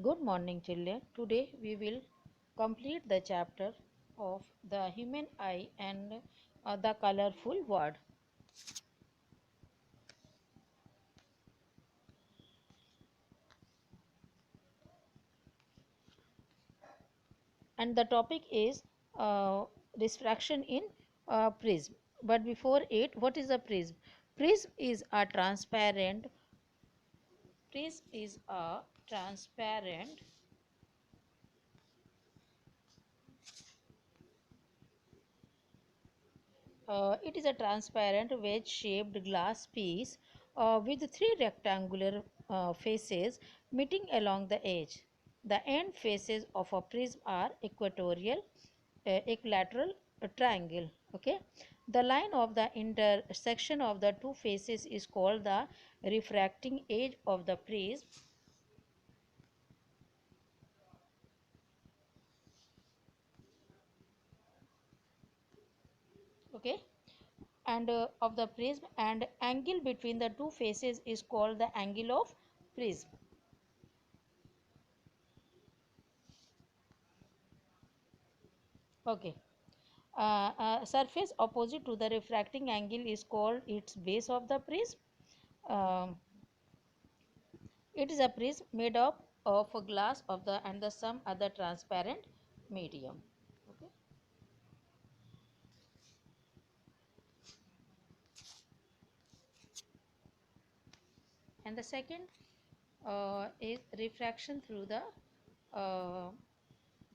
Good morning, children. Today we will complete the chapter of the human eye and the colorful world. And the topic is diffraction in prism. But before it, what is a prism? Prism is a transparent. Prism is a transparent. It is a transparent wedge-shaped glass piece with three rectangular faces meeting along the edge. The end faces of a prism are equilateral triangle. Okay, the line of the intersection of the two faces is called the refracting edge of the prism. Okay, and of the prism, and angle between the two faces is called the angle of prism. Okay. Surface opposite to the refracting angle is called its base of the prism. Um, it is a prism made up of a glass of the and the some other transparent medium. Okay. And the second is refraction through the uh,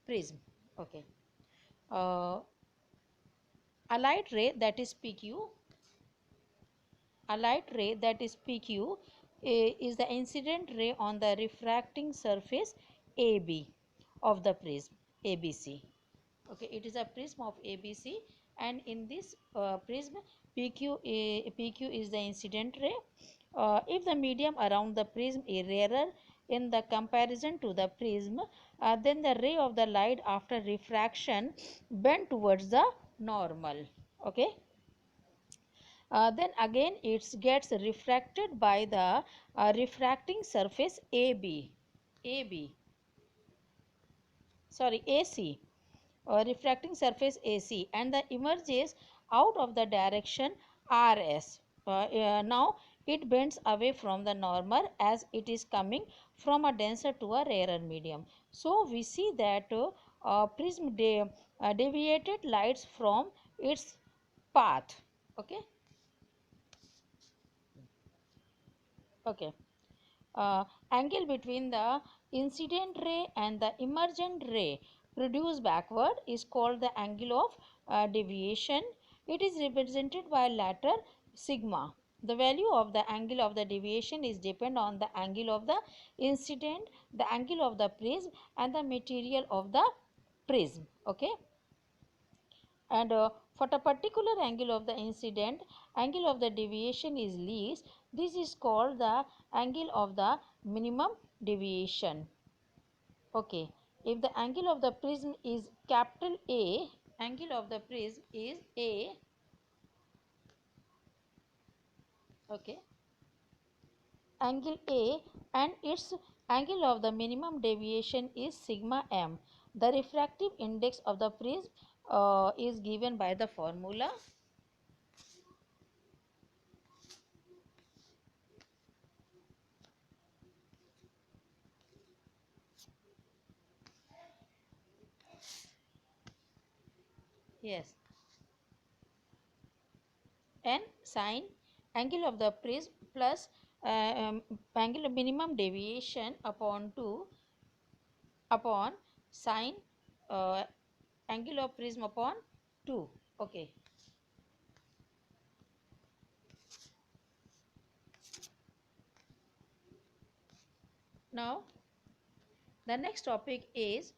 prism. Okay. Uh, a light ray that is PQ, a light ray that is PQ is the incident ray on the refracting surface AB of the prism ABC. Okay, it is a prism of ABC, and in this prism PQ is the incident ray. If the medium around the prism is rarer in the comparison to the prism, then the ray of the light after refraction bend towards the normal. Okay. Then again it gets refracted by the refracting surface AB, sorry, AC, refracting surface AC, and the emerges out of the direction RS. Now it bends away from the normal as it is coming from a denser to a rarer medium. So we see that prism deviated lights from its path. Okay. Okay. Angle between the incident ray and the emergent ray produced backward is called the angle of deviation. It is represented by letter sigma. The value of the angle of the deviation is depend on the angle of the incident, the angle of the prism, and the material of the prism. Okay. And for a particular angle of the incident, angle of the deviation is least. This is called the angle of the minimum deviation. Okay, if the angle of the prism is capital A, angle of the prism is A. Okay, angle A, and its angle of the minimum deviation is sigma m. The refractive index of the prism is given by the formula. Yes, n sine angle of the prism plus angle of minimum deviation upon 2 upon sine uh, angle of prism upon 2. Okay. Now the next topic is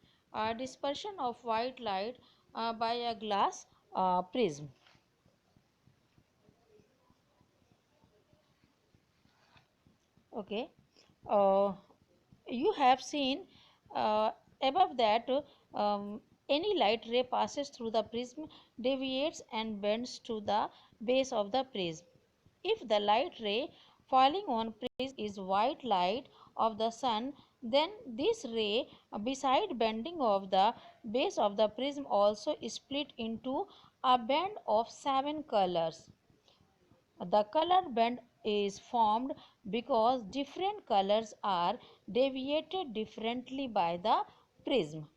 dispersion of white light by a glass prism. Okay. Uh, you have seen uh, above that any light ray passes through the prism, deviates and bends to the base of the prism. If the light ray falling on prism is white light of the sun, Then this ray, beside bending of the base of the prism, also is split into a band of 7 colors. The color band is formed because different colors are deviated differently by the prism.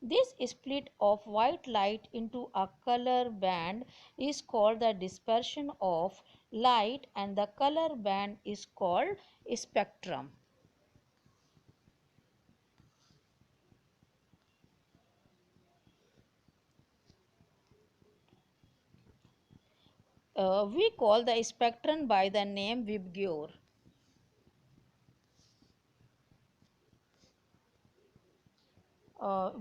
This split of white light into a color band is called the dispersion of light, and the color band is called spectrum. We call the spectrum by the name waveguide.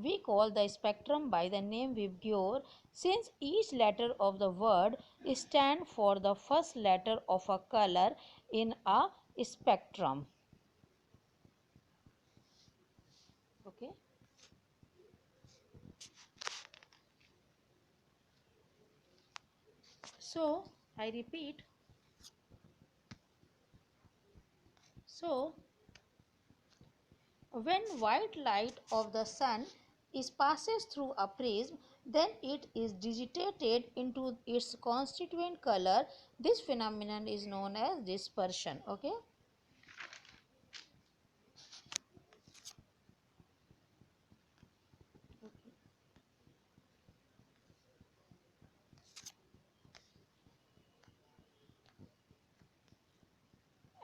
We call the spectrum by the name waveguide since each letter of the word stands for the first letter of a color in a spectrum. Okay. So I repeat. So when white light of the sun is passes through a prism, then it is digitated into its constituent color. This phenomenon is known as dispersion. Okay.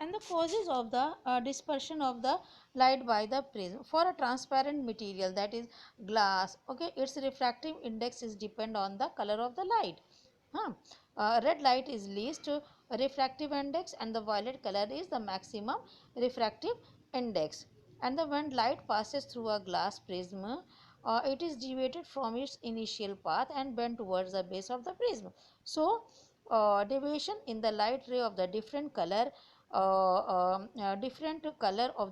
And the causes of the dispersion of the light by the prism. For a transparent material, that is glass, okay, its refractive index is depend on the color of the light. huh? Red light is least refractive index, and the violet color is the maximum refractive index. And the when light passes through a glass prism, it is deviated from its initial path and bent towards the base of the prism. So deviation in the light ray of the different color of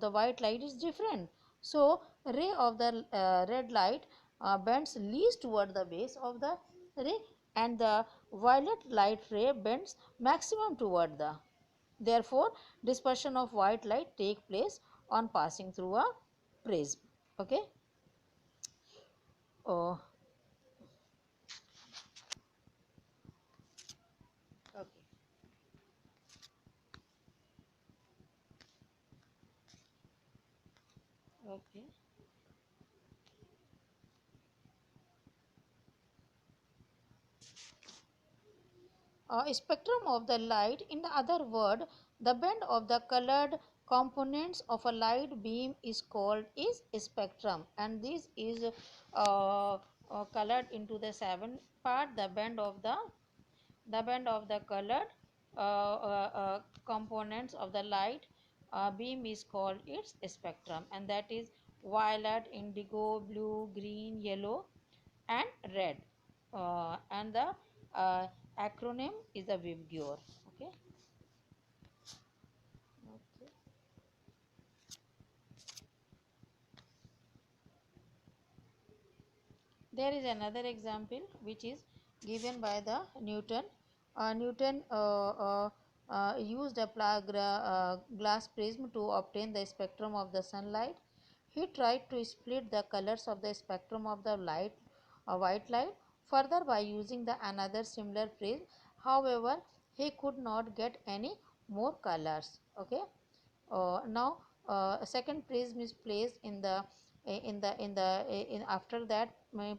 the white light is different. So ray of the red light bends least toward the base of the ray, and the violet light ray bends maximum toward the. Therefore dispersion of white light take place on passing through a prism. Okay. Oh, okay. Okay. Spectrum of the light, in the other word, the band of the colored components of a light beam is called is spectrum, and this is colored into the 7 part. The band of the colored components of the light beam is called its spectrum, and that is violet, indigo, blue, green, yellow, and red. And the uh, acronym is the WebGear. Okay. Okay. There is another example which is given by the Newton. Newton used a glass prism to obtain the spectrum of the sunlight. He tried to split the colors of the spectrum of the light, white light, further by using the another similar prism. However, he could not get any more colors. Okay. Now a second prism is placed in after that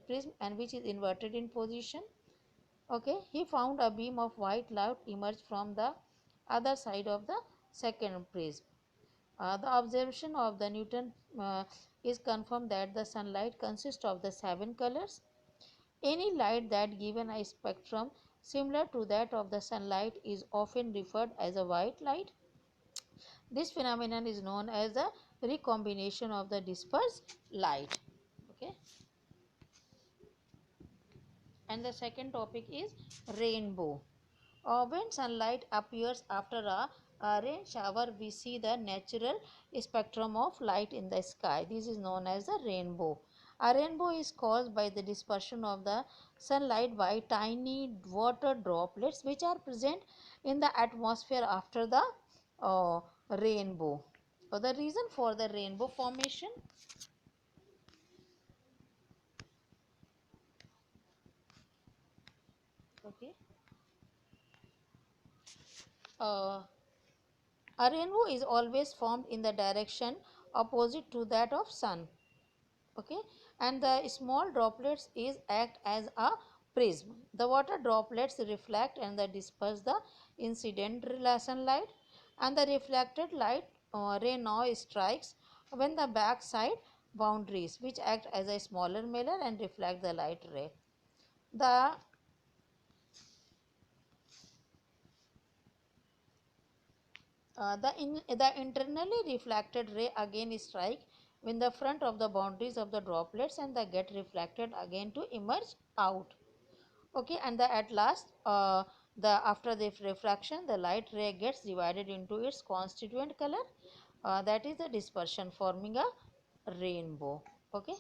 prism, and which is inverted in position. Okay, he found a beam of white light emerge from the other side of the second prism. The observation of the Newton is confirmed that the sunlight consists of the 7 colors. Any light that given a spectrum similar to that of the sunlight is often referred as a white light. This phenomenon is known as the recombination of the dispersed light. Okay. And the second topic is rainbow. When sunlight appears after a rain shower, we see the natural spectrum of light in the sky. This is known as a rainbow. A rainbow is caused by the dispersion of the sunlight by tiny water droplets which are present in the atmosphere after the rainbow. The reason for the rainbow formation. Okay. Uh, a rainbow is always formed in the direction opposite to that of sun. Okay, and the small droplets is act as a prism. The water droplets reflect and they disperse the incident sunlight, and the reflected light ray now strikes when the back side boundaries, which act as a smaller mirror and reflect the light ray. The the internally reflected ray again strike when the front of the boundaries of the droplets and they get reflected again to emerge out. Okay, and at last the after the refraction the light ray gets divided into its constituent color, that is the dispersion, forming a rainbow. Okay.